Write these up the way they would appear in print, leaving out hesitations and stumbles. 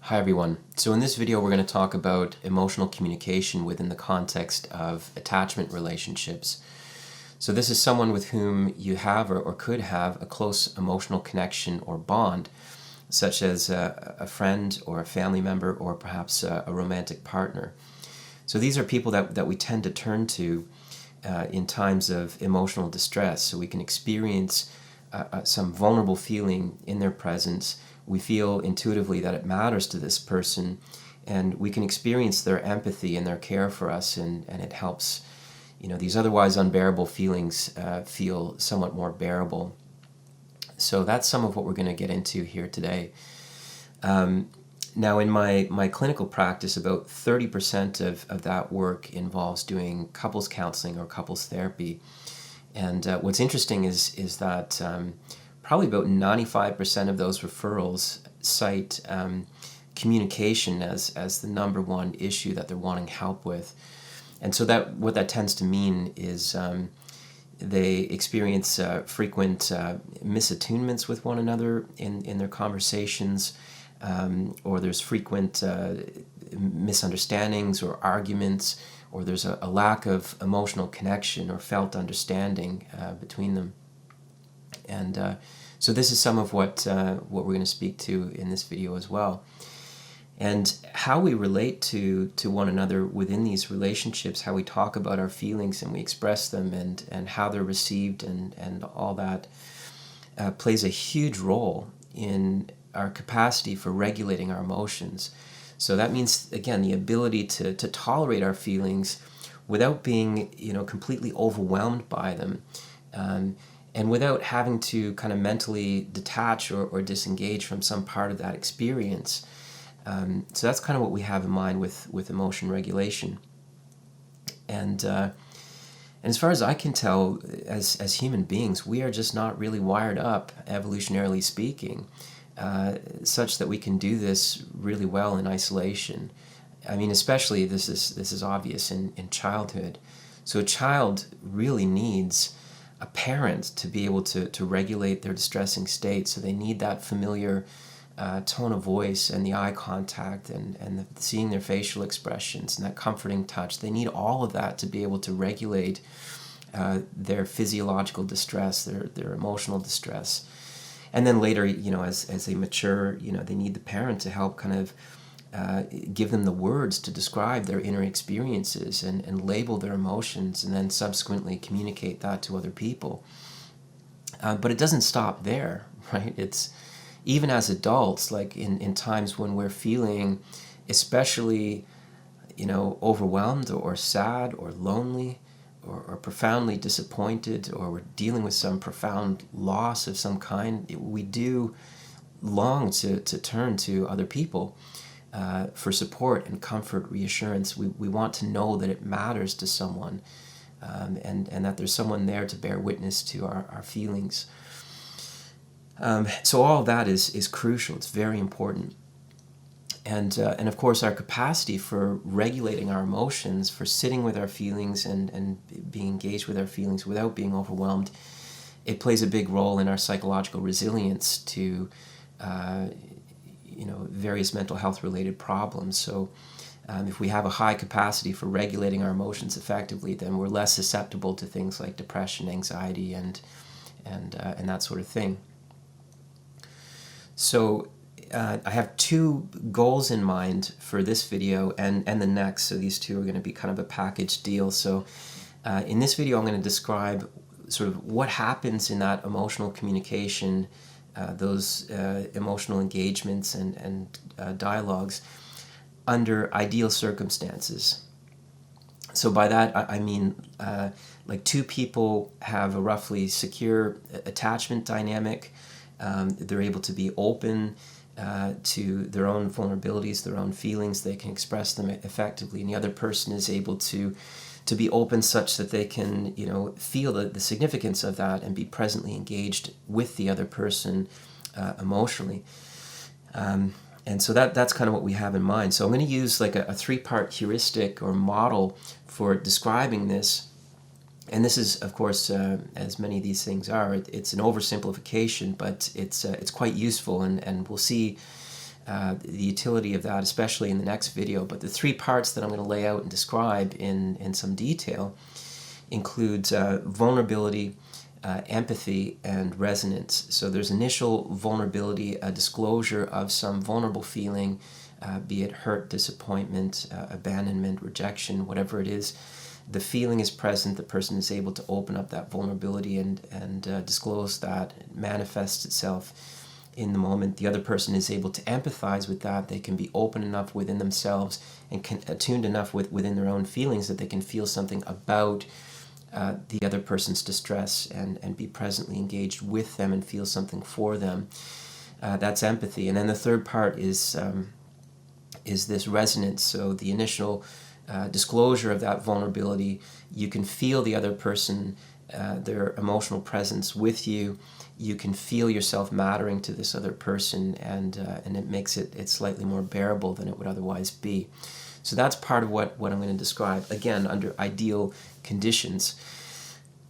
Hi everyone. So in this video we're going to talk about emotional communication within the context of attachment relationships. So this is someone with whom you have or could have a close emotional connection or bond, such as a friend or a family member or perhaps a romantic partner. So these are people that we tend to turn to in times of emotional distress, so we can experience some vulnerable feeling in their presence. We feel intuitively that it matters to this person, and we can experience their empathy and their care for us, and it helps, these otherwise unbearable feelings feel somewhat more bearable. So that's some of what we're going to get into here today. Now in my clinical practice, about 30% of that work involves doing couples counseling or couples therapy. And what's interesting is that probably about 95% of those referrals cite communication as the number one issue that they're wanting help with. And so what that tends to mean is they experience frequent misattunements with one another in their conversations, or there's frequent misunderstandings or arguments, or there's a lack of emotional connection or felt understanding between them. And so this is some of what we're going to speak to in this video as well. And how we relate to one another within these relationships, how we talk about our feelings and we express them, and how they're received and all that plays a huge role in our capacity for regulating our emotions. So that means, again, the ability to tolerate our feelings without being, completely overwhelmed by them, and without having to kind of mentally detach or disengage from some part of that experience. So that's kind of what we have in mind with emotion regulation. And as far as I can tell, as human beings, we are just not really wired up, evolutionarily speaking, such that we can do this really well in isolation. I mean, especially this is obvious in childhood. So a child really needs a parent to be able to regulate their distressing state. So they need that familiar tone of voice and the eye contact and seeing their facial expressions and that comforting touch. They need all of that to be able to regulate their physiological distress, their emotional distress. And then later, as they mature, they need the parent to help kind of give them the words to describe their inner experiences and label their emotions, and then subsequently communicate that to other people. But it doesn't stop there, right? It's even as adults, like in times when we're feeling especially, overwhelmed or sad or lonely, or profoundly disappointed, or we're dealing with some profound loss of some kind, we do long to turn to other people for support and comfort, reassurance. We want to know that it matters to someone, and that there's someone there to bear witness to our feelings. So all of that is crucial. It's very important. And of course, our capacity for regulating our emotions, for sitting with our feelings and being engaged with our feelings without being overwhelmed, it plays a big role in our psychological resilience to various mental health related problems. So if we have a high capacity for regulating our emotions effectively, then we're less susceptible to things like depression, anxiety, and that sort of thing. So I have two goals in mind for this video and the next. So these two are going to be kind of a package deal. So in this video, I'm going to describe sort of what happens in that emotional communication, those emotional engagements and dialogues under ideal circumstances. So by that, I mean like two people have a roughly secure attachment dynamic. They're able to be open to their own vulnerabilities, their own feelings. They can express them effectively, and the other person is able to be open such that they can, feel the significance of that and be presently engaged with the other person emotionally. And so that's kind of what we have in mind. So I'm going to use like a three-part heuristic or model for describing this. And this is, of course, as many of these things are, it's an oversimplification, but it's quite useful, and we'll see the utility of that, especially in the next video. But the three parts that I'm going to lay out and describe in some detail includes vulnerability, empathy, and resonance. So there's initial vulnerability, a disclosure of some vulnerable feeling, be it hurt, disappointment, abandonment, rejection, whatever it is. The feeling is present, the person is able to open up that vulnerability and disclose that. It manifests itself in the moment. The other person is able to empathize with that. They can be open enough within themselves and attuned enough within their own feelings that they can feel something about the other person's distress and be presently engaged with them and feel something for them. That's empathy. And then the third part is this resonance. So the initial disclosure of that vulnerability, you can feel the other person, their emotional presence with you. You can feel yourself mattering to this other person, and it makes it slightly more bearable than it would otherwise be. So that's part of what I'm going to describe, again, under ideal conditions.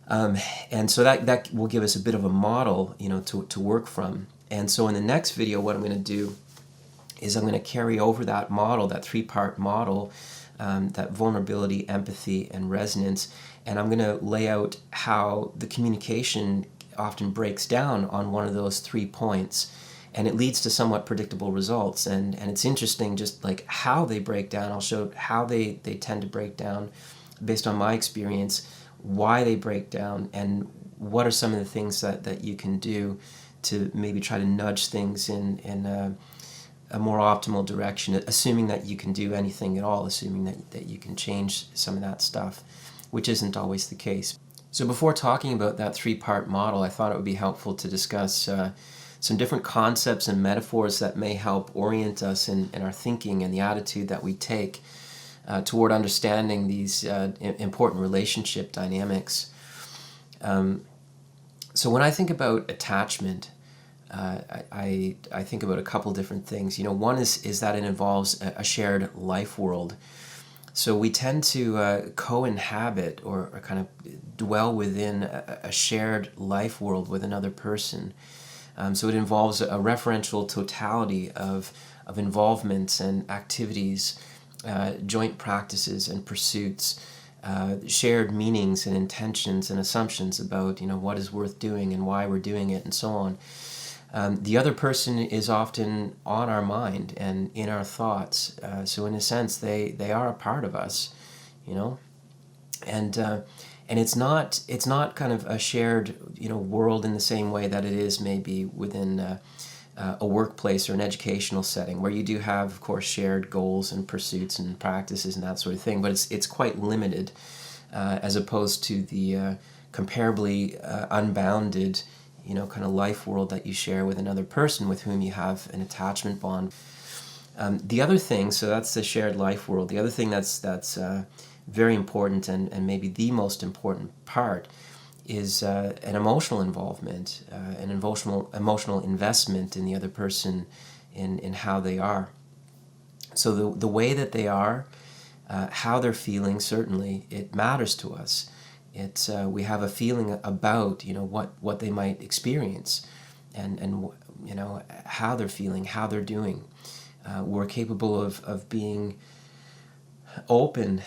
And so that will give us a bit of a model, to work from. And so in the next video, what I'm going to do is I'm going to carry over that model, that three-part model, that vulnerability, empathy, and resonance, and I'm going to lay out how the communication often breaks down on one of those 3 points, and it leads to somewhat predictable results. And it's interesting just like how they break down. I'll show how they tend to break down based on my experience, why they break down, and what are some of the things that you can do to maybe try to nudge things in a more optimal direction, assuming that you can do anything at all, assuming that you can change some of that stuff, which isn't always the case. So before talking about that 3-part model, I thought it would be helpful to discuss some different concepts and metaphors that may help orient us in our thinking and the attitude that we take toward understanding these important relationship dynamics. So when I think about attachment, I think about a couple different things. One is that it involves a shared life world. So we tend to co-inhabit or kind of dwell within a shared life world with another person. So it involves a referential totality of involvements and activities, joint practices and pursuits, shared meanings and intentions and assumptions about what is worth doing and why we're doing it and so on. The other person is often on our mind and in our thoughts. So in a sense, they are a part of us, and it's not kind of a shared world in the same way that it is maybe within a workplace or an educational setting, where you do have, of course, shared goals and pursuits and practices and that sort of thing. But it's quite limited as opposed to the comparably unbounded kind of life world that you share with another person with whom you have an attachment bond. The other thing, so that's the shared life world. The other thing that's very important and maybe the most important part is an emotional involvement, an emotional investment in the other person, in how they are. So the way that they are, how they're feeling, certainly it matters to us. We have a feeling about what they might experience, and how they're feeling, how they're doing. We're capable of being open,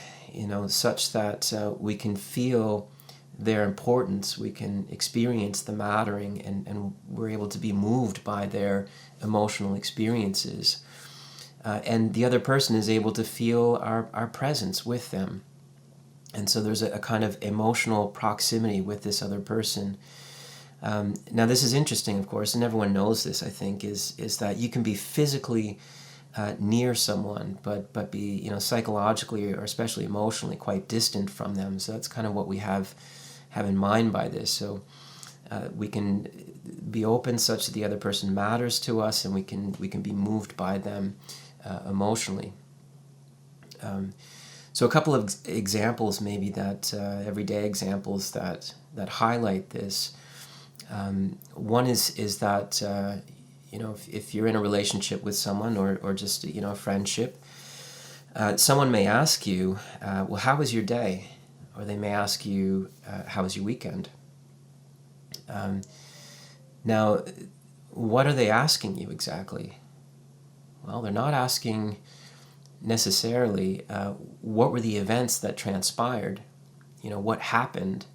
such that we can feel their importance, we can experience the mattering, and we're able to be moved by their emotional experiences. And the other person is able to feel our presence with them. And so there's a kind of emotional proximity with this other person. Now this is interesting, of course, and everyone knows this, I think, is that you can be physically near someone, but be psychologically or especially emotionally quite distant from them. So that's kind of what we have in mind by this. So we can be open such that the other person matters to us, and we can be moved by them emotionally. So a couple of examples, maybe that everyday examples that highlight this. One is that if you're in a relationship with someone or just a friendship, someone may ask you, well, how was your day? Or they may ask you, how was your weekend? Now, what are they asking you exactly? Well, they're not asking necessarily what were the events that transpired, what happened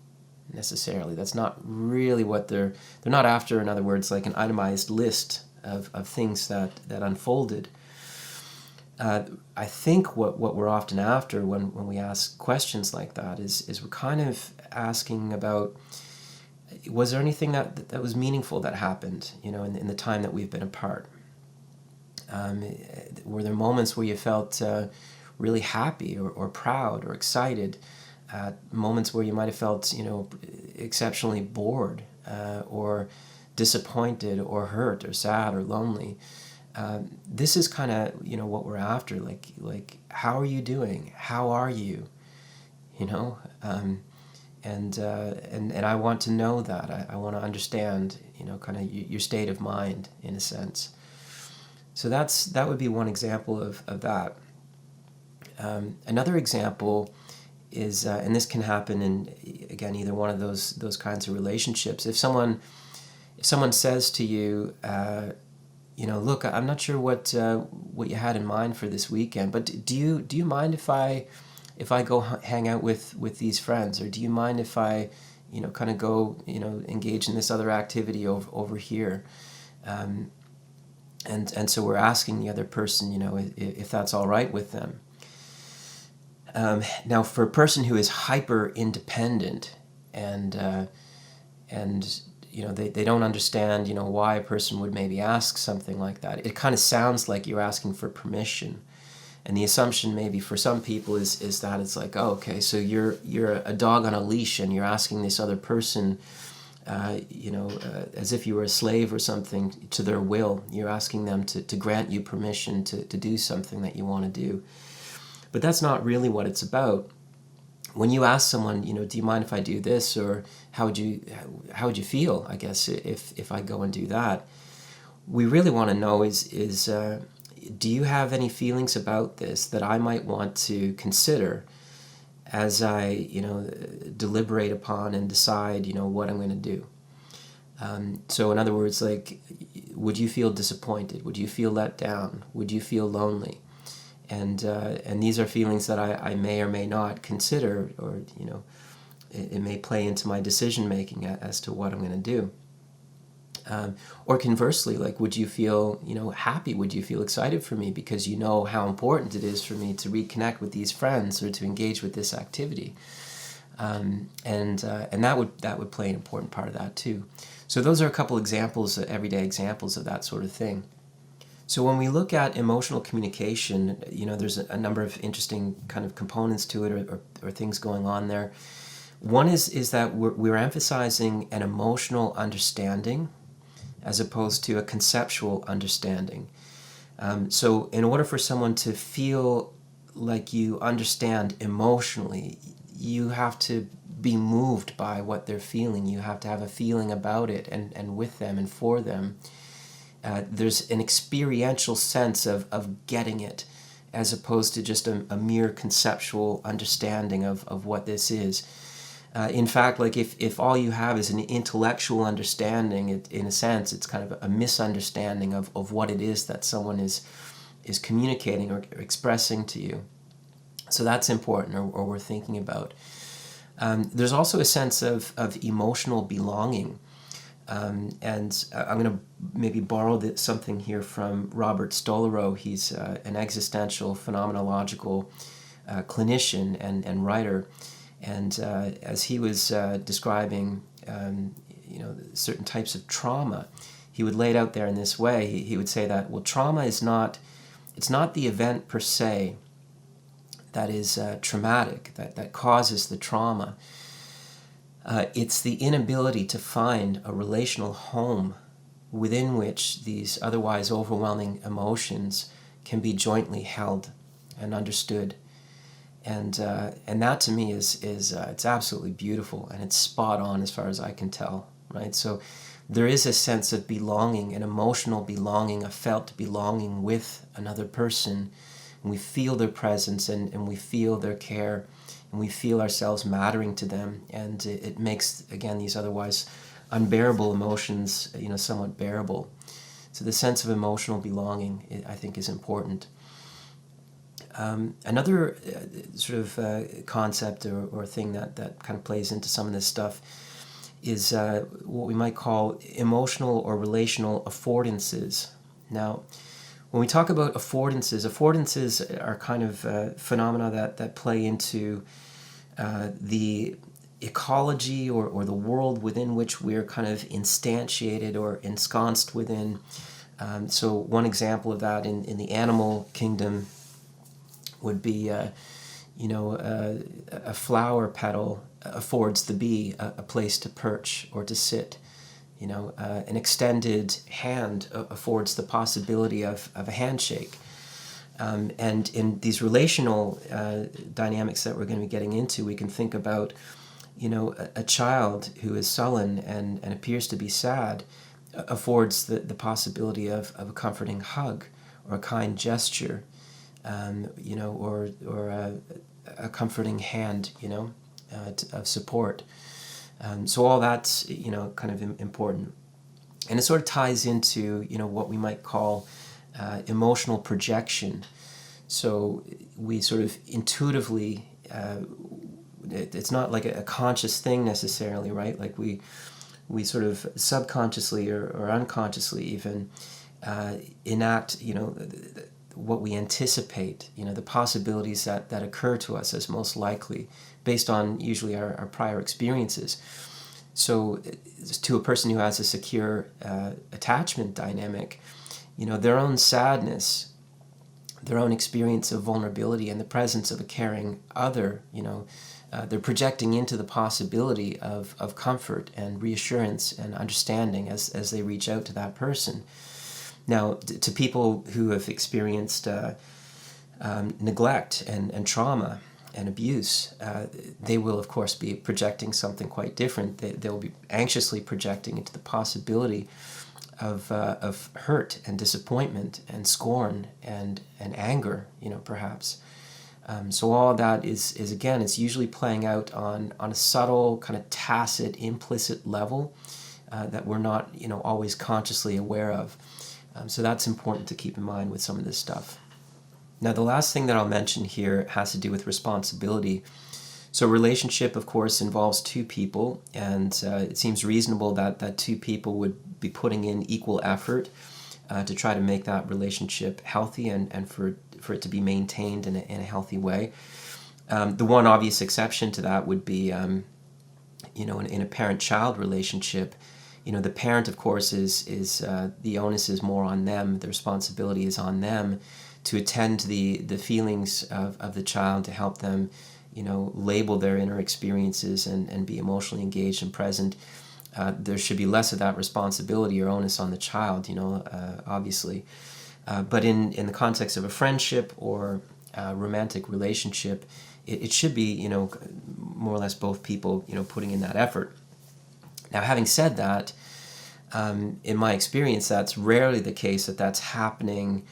necessarily. That's not really what they're not after, in other words, like an itemized list of things that unfolded. I think what we're often after when we ask questions like that is we're kind of asking about, was there anything that was meaningful that happened, in the time that we've been apart? Were there moments where you felt really happy or proud or excited? Moments where you might have felt, exceptionally bored or disappointed or hurt or sad or lonely. This is kind of, what we're after. Like, how are you doing? How are you? And I want to know that. I want to understand, kind of your state of mind, in a sense. So that would be one example of that. Another example is, and this can happen in, again, either one of those kinds of relationships. If someone says to you, look, I'm not sure what you had in mind for this weekend, but do you mind if I go hang out with these friends, or do you mind if I kind of go engage in this other activity over here? And so we're asking the other person, if that's all right with them. Now, for a person who is hyper independent and they don't understand why a person would maybe ask something like that, it kind of sounds like you're asking for permission. And the assumption maybe for some people is that it's like, oh, okay, so you're a dog on a leash and you're asking this other person, as if you were a slave or something, to their will. You're asking them to grant you permission to do something that you want to do. But that's not really what it's about. When you ask someone, do you mind if I do this, or how would you feel, I guess, if I go and do that? We really want to know is do you have any feelings about this that I might want to consider as I, deliberate upon and decide, what I'm going to do? So in other words, like, would you feel disappointed? Would you feel let down? Would you feel lonely? And these are feelings that I may or may not consider, or, it may play into my decision making as to what I'm going to do. Or conversely, like, would you feel, happy? Would you feel excited for me because you know how important it is for me to reconnect with these friends or to engage with this activity? And that would play an important part of that too. So those are a couple examples, everyday examples of that sort of thing. So when we look at emotional communication, there's a number of interesting kind of components to it, or things going on there. One is that we're emphasizing an emotional understanding as opposed to a conceptual understanding. So in order for someone to feel like you understand emotionally, you have to be moved by what they're feeling. You have to have a feeling about it and with them and for them. There's an experiential sense of getting it, as opposed to just a mere conceptual understanding of what this is. In fact, like, if all you have is an intellectual understanding, in a sense, it's kind of a misunderstanding of what it is that someone is communicating or expressing to you. So that's important, or we're thinking about. There's also a sense of emotional belonging. And I'm going to maybe borrow something here from Robert Stolorow. He's an existential phenomenological clinician and writer. And as he was describing, certain types of trauma, he would lay it out there in this way. He would say that, well, trauma it's not the event per se that is traumatic, that causes the trauma. It's the inability to find a relational home within which these otherwise overwhelming emotions can be jointly held and understood. And that to me is it's absolutely beautiful, and it's spot on as far as I can tell, right? So there is a sense of belonging, an emotional belonging, a felt belonging with another person, and we feel their presence and we feel their care, and we feel ourselves mattering to them, and it makes, again, these otherwise unbearable emotions, somewhat bearable. So the sense of emotional belonging, I think, is important. Another sort of concept or thing that kind of plays into some of this stuff is what we might call emotional or relational affordances. Now, when we talk about affordances are kind of phenomena that play into the ecology or the world within which we're kind of instantiated or ensconced within. So one example of that in the animal kingdom would be, a flower petal affords the bee a place to perch or to sit. An extended hand affords the possibility of a handshake. And in these relational dynamics that we're going to be getting into, we can think about, a child who is sullen and appears to be sad affords the possibility of a comforting hug or a kind gesture, or a comforting hand, of support. So all that's, kind of important. And it sort of ties into, what we might call emotional projection. So we sort of intuitively, it's not like a conscious thing necessarily, right? Like we sort of subconsciously or unconsciously even enact, what we anticipate, the possibilities that occur to us as most likely based on usually our prior experiences. So to a person who has a secure attachment dynamic, their own sadness, their own experience of vulnerability and the presence of a caring other, they're projecting into the possibility of comfort and reassurance and understanding as they reach out to that person. Now, to people who have experienced neglect and trauma and abuse, they will, of course, be projecting something quite different. They'll be anxiously projecting into the possibility of hurt and disappointment and scorn and anger, perhaps. So all of that is again, it's usually playing out on a subtle, kind of tacit, implicit level that we're not, always consciously aware of. So that's important to keep in mind with some of this stuff. Now, the last thing that I'll mention here has to do with responsibility. So relationship, of course, involves two people, and it seems reasonable that two people would be putting in equal effort to try to make that relationship healthy and for it to be maintained in a healthy way. The one obvious exception to that would be, in a parent-child relationship. The parent, of course, is the onus is more on them. The responsibility is on them to attend to the feelings of the child, to help them, label their inner experiences and be emotionally engaged and present. There should be less of that responsibility or onus on the child, obviously. But in the context of a friendship or a romantic relationship, it should be, more or less both people, putting in that effort. Now, having said that, in my experience, that's rarely the case that's happening,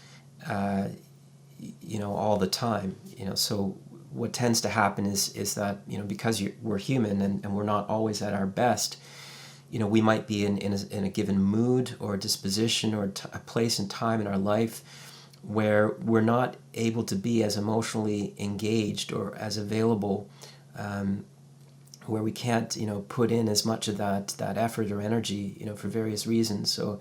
all the time. So what tends to happen is that, because we're human and we're not always at our best, we might be in a given mood or disposition or a place and time in our life where we're not able to be as emotionally engaged or as available, where we can't, put in as much of that effort or energy, for various reasons. So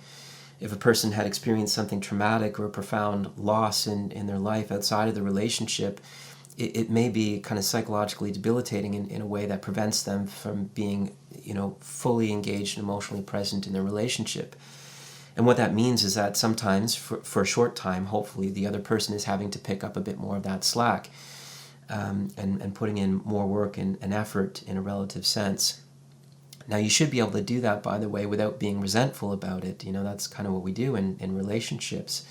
if a person had experienced something traumatic or a profound loss in their life outside of the relationship, it may be kind of psychologically debilitating in a way that prevents them from being, fully engaged and emotionally present in their relationship. And what that means is that sometimes, for a short time, hopefully, the other person is having to pick up a bit more of that slack. And putting in more work and effort in a relative sense. Now, you should be able to do that, by the way, without being resentful about it. That's kind of what we do in relationships.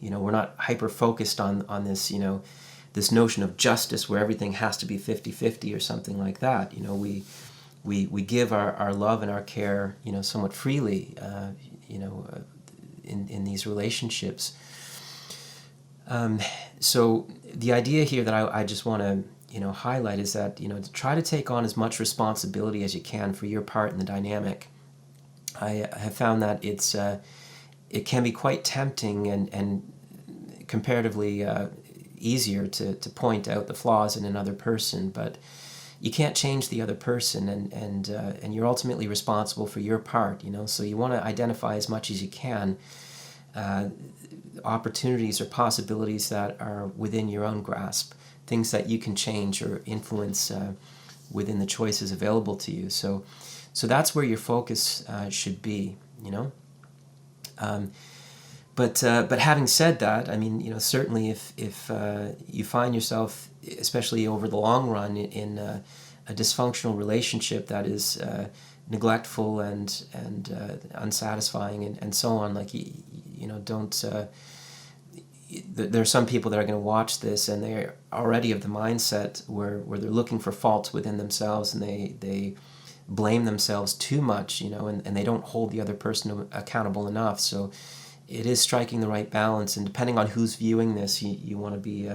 We're not hyper-focused on this, this notion of justice where everything has to be 50-50 or something like that. We give our love and our care, somewhat freely, in these relationships. So the idea here that I just want to highlight is that to try to take on as much responsibility as you can for your part in the dynamic. I have found that it's it can be quite tempting and comparatively easier to point out the flaws in another person, but you can't change the other person, and you're ultimately responsible for your part, so you want to identify as much as you can opportunities or possibilities that are within your own grasp, things that you can change or influence within the choices available to you. So that's where your focus should be, But having said that, I mean, certainly if you find yourself, especially over the long run, in a dysfunctional relationship that is neglectful and unsatisfying and so on, like don't. There are some people that are going to watch this and they're already of the mindset where they're looking for faults within themselves, and they blame themselves too much, and they don't hold the other person accountable enough. So it is striking the right balance, and depending on who's viewing this, you want to be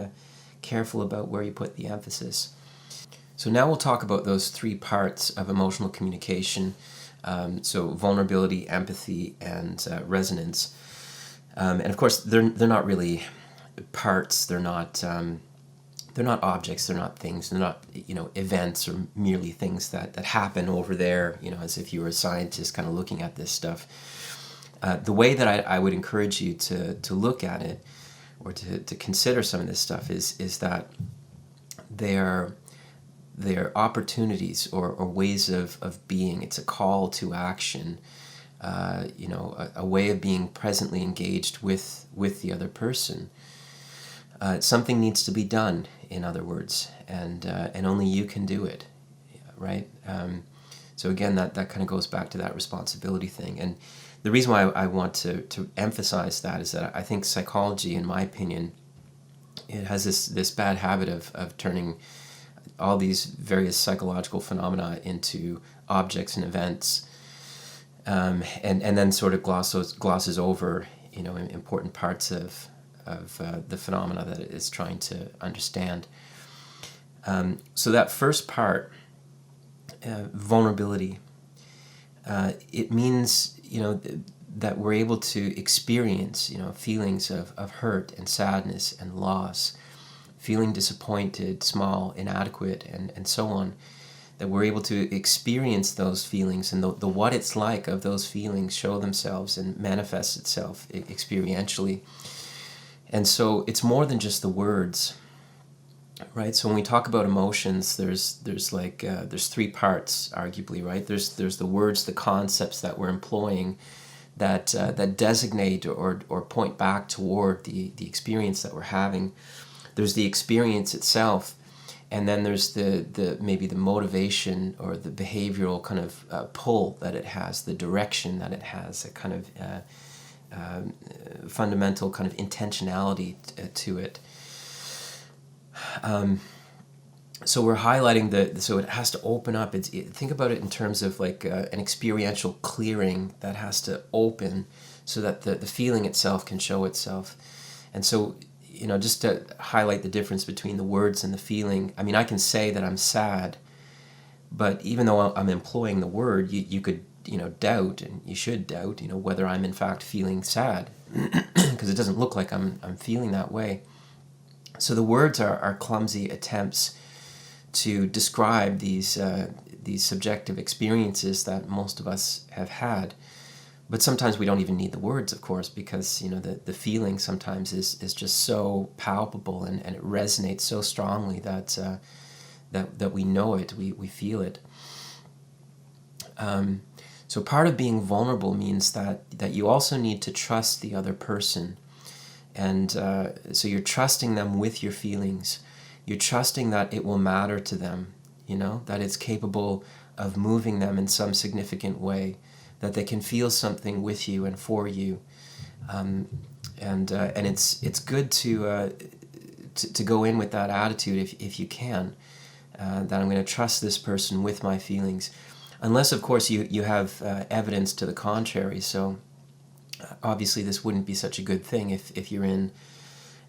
careful about where you put the emphasis. So now we'll talk about those three parts of emotional communication. So vulnerability, empathy, and resonance. And of course, they're not really parts. They're not objects. They're not things. They're not events or merely things that happen over there. As if you were a scientist, kind of looking at this stuff. The way that I would encourage you to look at it, or to consider some of this stuff, is that they're opportunities or ways of being. It's a call to action. A way of being presently engaged with the other person. Something needs to be done, in other words, and only you can do it, right? So again, that kind of goes back to that responsibility thing. And the reason why I want to emphasize that is that I think psychology, in my opinion, it has this bad habit of turning all these various psychological phenomena into objects and events. And then sort of glosses over important parts of the phenomena that it is trying to understand. So that first part, vulnerability, it means that we're able to experience feelings of hurt and sadness and loss, feeling disappointed, small, inadequate, and so on. That we're able to experience those feelings, and the what it's like of those feelings show themselves and manifest itself experientially. And so it's more than just the words, right? So when we talk about emotions, there's three parts, arguably, right? There's the words, the concepts that we're employing that designate or point back toward the experience that we're having. There's the experience itself. And then there's the maybe the motivation or the behavioral kind of pull that it has, the direction that it has, a kind of fundamental kind of intentionality to it. So we're highlighting so it has to open up. Think about it in terms of like an experiential clearing that has to open so that the feeling itself can show itself. And so, just to highlight the difference between the words and the feeling, I mean, I can say that I'm sad, but even though I'm employing the word, you could, doubt, and you should doubt, whether I'm in fact feeling sad, because it doesn't look like I'm feeling that way. So the words are clumsy attempts to describe these subjective experiences that most of us have had. But sometimes we don't even need the words, of course, because the feeling sometimes is just so palpable and it resonates so strongly that we know it, we feel it. So part of being vulnerable means that you also need to trust the other person, and so you're trusting them with your feelings. You're trusting that it will matter to them, that it's capable of moving them in some significant way, that they can feel something with you and for you, and it's good to go in with that attitude if you can, that I'm going to trust this person with my feelings, unless of course you have evidence to the contrary. So obviously this wouldn't be such a good thing if you're in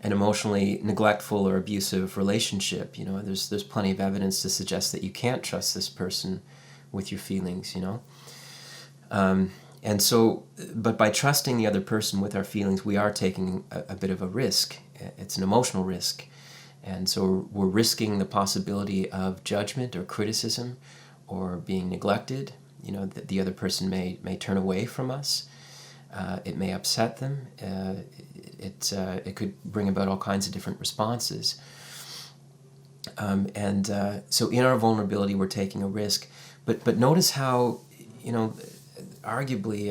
an emotionally neglectful or abusive relationship. There's plenty of evidence to suggest that you can't trust this person with your feelings. And so, but by trusting the other person with our feelings, we are taking a bit of a risk. It's an emotional risk. And so we're risking the possibility of judgment or criticism or being neglected. You know, that the other person may turn away from us. It may upset them. It could bring about all kinds of different responses. So in our vulnerability, we're taking a risk. But notice how, you know, arguably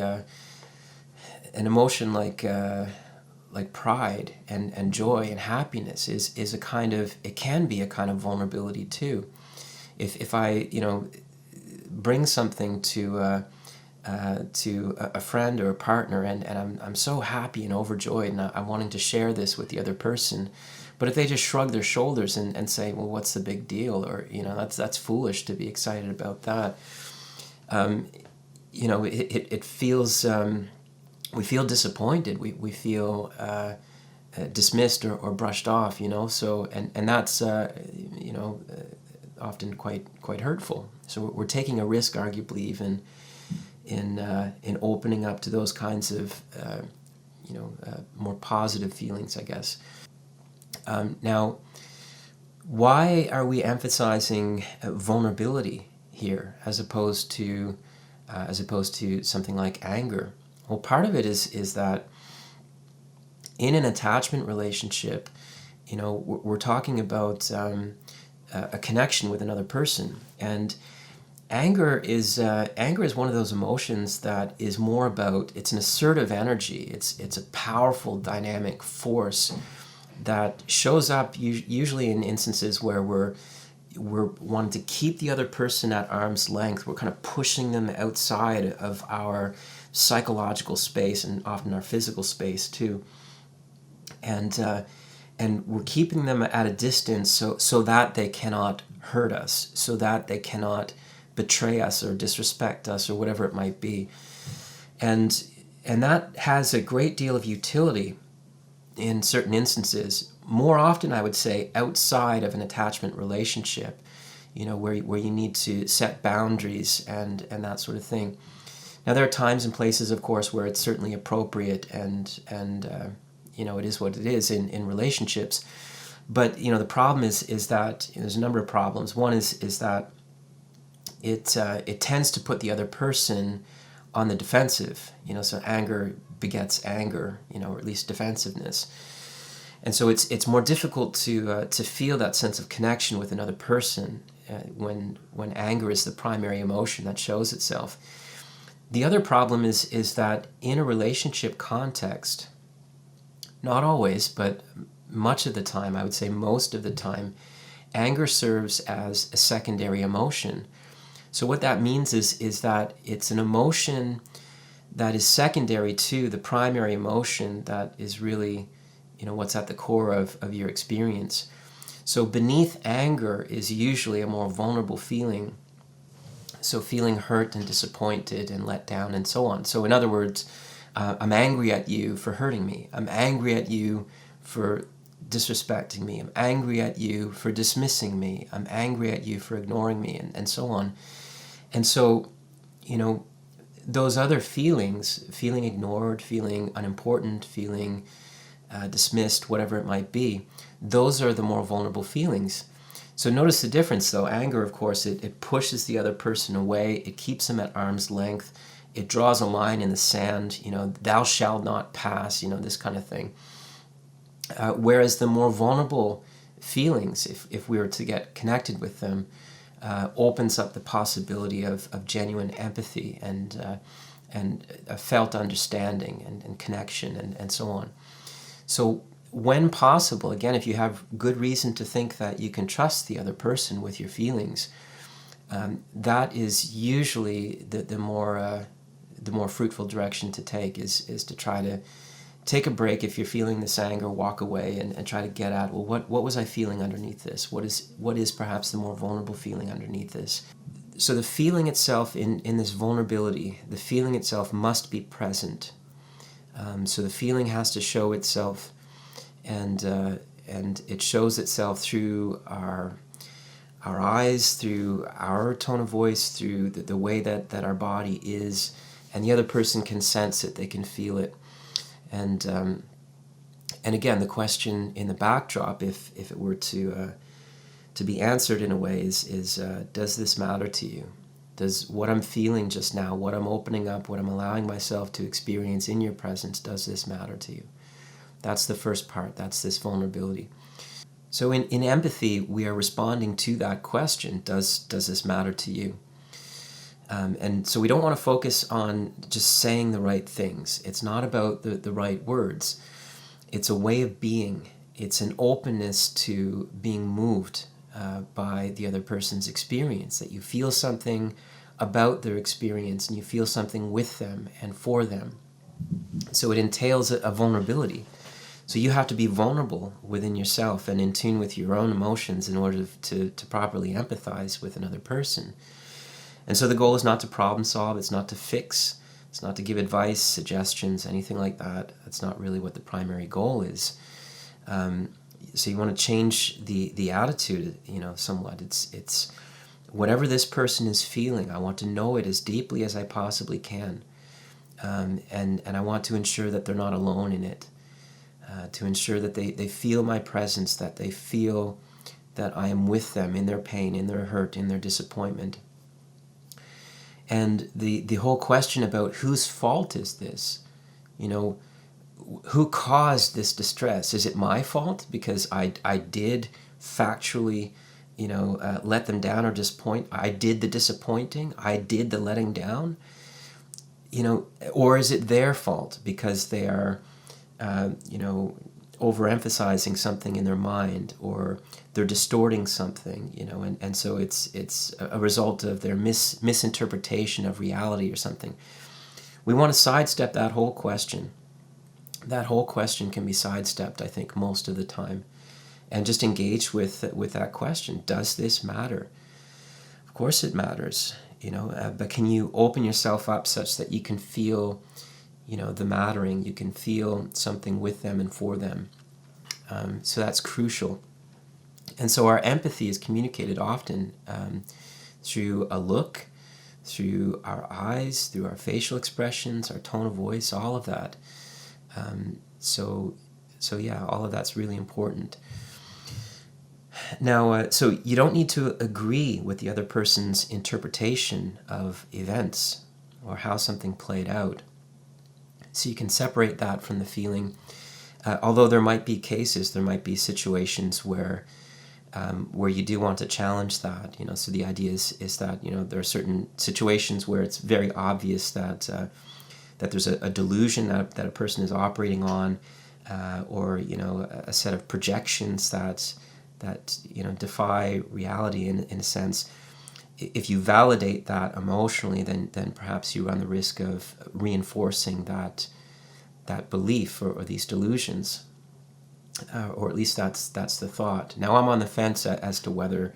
an emotion like pride and joy and happiness is a kind of, it can be a kind of vulnerability too. If I, you know, bring something to a friend or a partner, and I'm so happy and overjoyed, and I'm wanting to share this with the other person, but if they just shrug their shoulders and say, well, what's the big deal, or, you know, that's foolish to be excited about that, you know, it feels, we feel disappointed, we feel dismissed or brushed off, you know, so and that's you know, often quite hurtful. So we're taking a risk, arguably, even in opening up to those kinds of you know, more positive feelings, I guess. Now, why are we emphasizing vulnerability here as opposed to something like anger? Well, part of it is that in an attachment relationship, you know, we're talking about a connection with another person, and anger is one of those emotions that is more about, it's an assertive energy. It's a powerful dynamic force that shows up usually in instances where we're wanting to keep the other person at arm's length. We're kind of pushing them outside of our psychological space and often our physical space too. And we're keeping them at a distance so that they cannot hurt us, so that they cannot betray us or disrespect us or whatever it might be. And that has a great deal of utility in certain instances. More often, I would say, outside of an attachment relationship, you know, where you need to set boundaries and that sort of thing. Now, there are times and places, of course, where it's certainly appropriate and you know, it is what it is in relationships. But, you know, the problem is that, you know, there's a number of problems. One is that it tends to put the other person on the defensive, you know, so anger begets anger, you know, or at least defensiveness. And so it's more difficult to feel that sense of connection with another person when anger is the primary emotion that shows itself. The other problem is that in a relationship context, not always, but much of the time, I would say most of the time, anger serves as a secondary emotion. So what that means is that it's an emotion that is secondary to the primary emotion that is really, you know, what's at the core of your experience. So beneath anger is usually a more vulnerable feeling. So feeling hurt and disappointed and let down and so on. So in other words, I'm angry at you for hurting me. I'm angry at you for disrespecting me. I'm angry at you for dismissing me. I'm angry at you for ignoring me, and so on. And so, you know, those other feelings, feeling ignored, feeling unimportant, feeling dismissed, whatever it might be, those are the more vulnerable feelings. So notice the difference, though. Anger, of course, it pushes the other person away. It keeps them at arm's length. It draws a line in the sand, you know, thou shalt not pass, you know, this kind of thing. Whereas the more vulnerable feelings, if we were to get connected with them, opens up the possibility of genuine empathy and a felt understanding and connection and so on. So when possible, again, if you have good reason to think that you can trust the other person with your feelings, that is usually the more fruitful direction to take is to try to take a break. If you're feeling this anger, walk away and try to get at, well, what was I feeling underneath this? What is perhaps the more vulnerable feeling underneath this? So the feeling itself in this vulnerability, the feeling itself must be present. So the feeling has to show itself, and it shows itself through our eyes, through our tone of voice, through the way that our body is, and the other person can sense it, they can feel it. And again, the question in the backdrop, if it were to be answered in a way, is does this matter to you? Does what I'm feeling just now, what I'm opening up, what I'm allowing myself to experience in your presence, does this matter to you? That's the first part. That's this vulnerability. So in empathy, we are responding to that question, does this matter to you? And so we don't want to focus on just saying the right things. It's not about the right words. It's a way of being. It's an openness to being moved by the other person's experience, that you feel something about their experience and you feel something with them and for them. So it entails a vulnerability. So you have to be vulnerable within yourself and in tune with your own emotions in order to properly empathize with another person. And so the goal is not to problem solve, it's not to fix, it's not to give advice, suggestions, anything like that. That's not really what the primary goal is. So you want to change the attitude, somewhat. It's whatever this person is feeling, I want to know it as deeply as I possibly can. And I want to ensure that they're not alone in it. To ensure that they feel my presence, that they feel that I am with them in their pain, in their hurt, in their disappointment. And the whole question about whose fault is this? Who caused this distress? Is it my fault because I did factually, let them down or disappoint? I did the disappointing. I did the letting down. Or is it their fault because they are, overemphasizing something in their mind, or they're distorting something, and so it's a result of their misinterpretation of reality or something. We want to sidestep that whole question. That whole question can be sidestepped, I think, most of the time, and just engage with that question. Does this matter? Of course it matters, but can you open yourself up such that you can feel the mattering, you can feel something with them and for them. So that's crucial. And so our empathy is communicated often through a look, through our eyes, through our facial expressions, our tone of voice, all of that. So yeah, all of that's really important. Now, so you don't need to agree with the other person's interpretation of events or how something played out. So you can separate that from the feeling. Although there might be cases, there might be situations where you do want to challenge that. So the idea is that there are certain situations where it's very obvious that there's a delusion that a person is operating on, or a set of projections that defy reality in a sense. If you validate that emotionally, then perhaps you run the risk of reinforcing that belief or these delusions, or at least that's the thought. Now I'm on the fence as to whether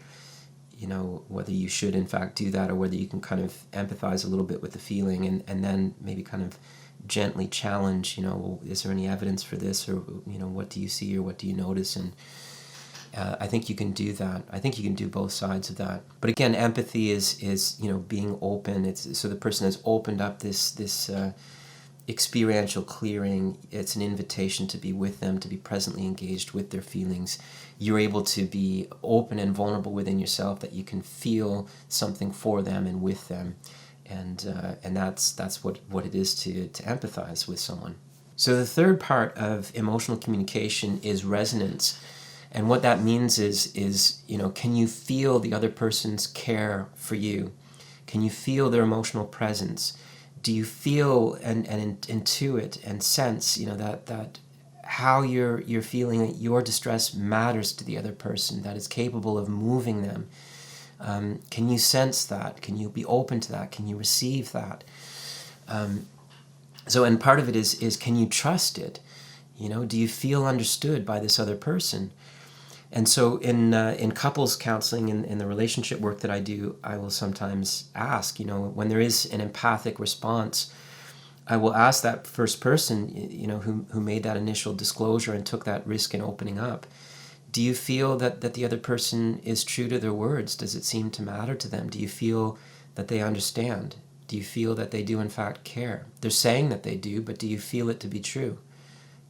you should in fact do that, or whether you can kind of empathize a little bit with the feeling and then maybe kind of gently challenge. Well, is there any evidence for this, or what do you see, or what do you notice? And I think you can do that. I think you can do both sides of that. But again, empathy is being open. It's so the person has opened up this experiential clearing. It's an invitation to be with them, to be presently engaged with their feelings. You're able to be open and vulnerable within yourself, that you can feel something for them and with them, and that's what it is to empathize with someone. So the third part of emotional communication is resonance. And what that means is can you feel the other person's care for you? Can you feel their emotional presence? Do you feel and intuit and sense, that how you're feeling, that your distress matters to the other person, that is capable of moving them? Can you sense that? Can you be open to that? Can you receive that? And part of it is can you trust it? Do you feel understood by this other person? And so in couples counseling, in the relationship work that I do, I will sometimes ask, when there is an empathic response, I will ask that first person, who made that initial disclosure and took that risk in opening up, do you feel that the other person is true to their words? Does it seem to matter to them? Do you feel that they understand? Do you feel that they do in fact care? They're saying that they do, but do you feel it to be true?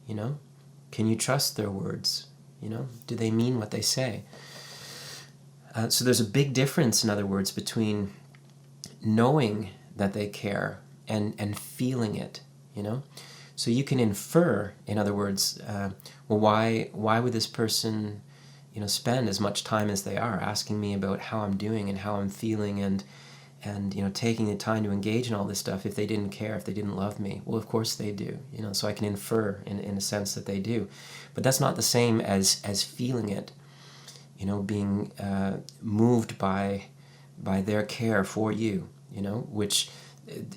You know? Can you trust their words? You know? Do they mean what they say? So there's a big difference, in other words, between knowing that they care and feeling it, you know? So you can infer, in other words, well, why would this person, you know, spend as much time as they are asking me about how I'm doing and how I'm feeling and you know, taking the time to engage in all this stuff if they didn't care, if they didn't love me? Well, of course they do, you know, so I can infer in a sense that they do. But that's not the same as feeling it, you know, being moved by their care for you, you know, which,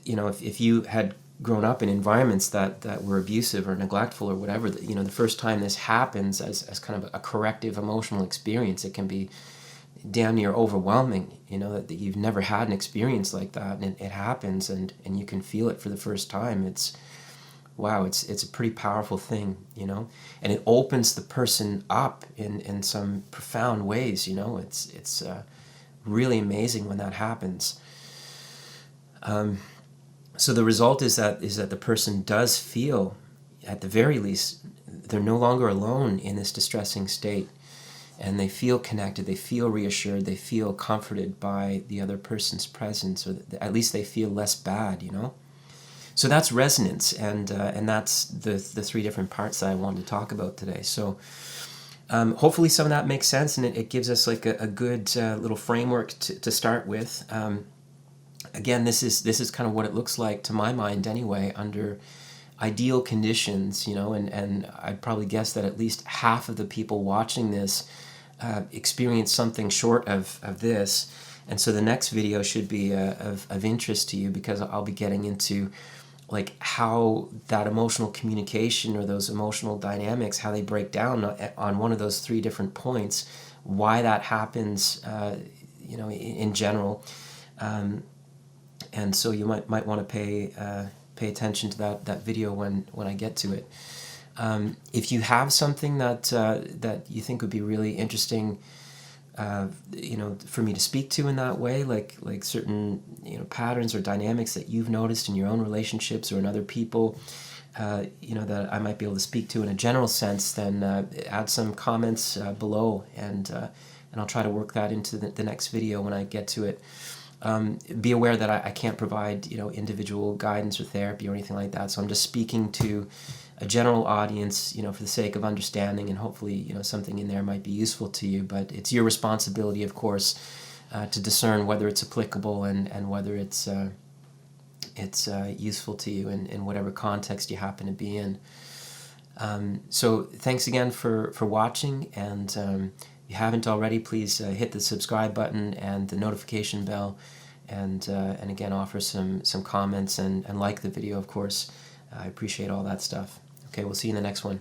you know, if you had grown up in environments that were abusive or neglectful or whatever, you know, the first time this happens as kind of a corrective emotional experience, it can be damn near overwhelming, you know, that you've never had an experience like that, and it happens and you can feel it for the first time. It's, wow, it's a pretty powerful thing, you know, and it opens the person up in some profound ways, you know. It's really amazing when that happens. So the result is that the person does feel, at the very least, they're no longer alone in this distressing state, and they feel connected, they feel reassured, they feel comforted by the other person's presence, or at least they feel less bad, you know. So that's resonance, and that's the three different parts that I wanted to talk about today. So hopefully some of that makes sense, and it gives us like a good little framework to start with. Again, this is kind of what it looks like, to my mind anyway, under ideal conditions, you know, and I'd probably guess that at least half of the people watching this experience something short of this. And so the next video should be of interest to you, because I'll be getting into like how that emotional communication or those emotional dynamics, how they break down on one of those three different points, why that happens, you know, in general. And so you might want to pay attention to that video when I get to it. If you have something that you think would be really interesting, you know, for me to speak to in that way, like certain, you know, patterns or dynamics that you've noticed in your own relationships or in other people, you know, that I might be able to speak to in a general sense, then add some comments below, and I'll try to work that into the next video when I get to it. Be aware that I can't provide, you know, individual guidance or therapy or anything like that. So I'm just speaking to a general audience, you know, for the sake of understanding, and hopefully, you know, something in there might be useful to you. But it's your responsibility, of course, to discern whether it's applicable and whether it's useful to you in whatever context you happen to be in. So thanks again for watching, and if you haven't already, please hit the subscribe button and the notification bell, and again, offer some comments and like the video, of course. I appreciate all that stuff. Okay, we'll see you in the next one.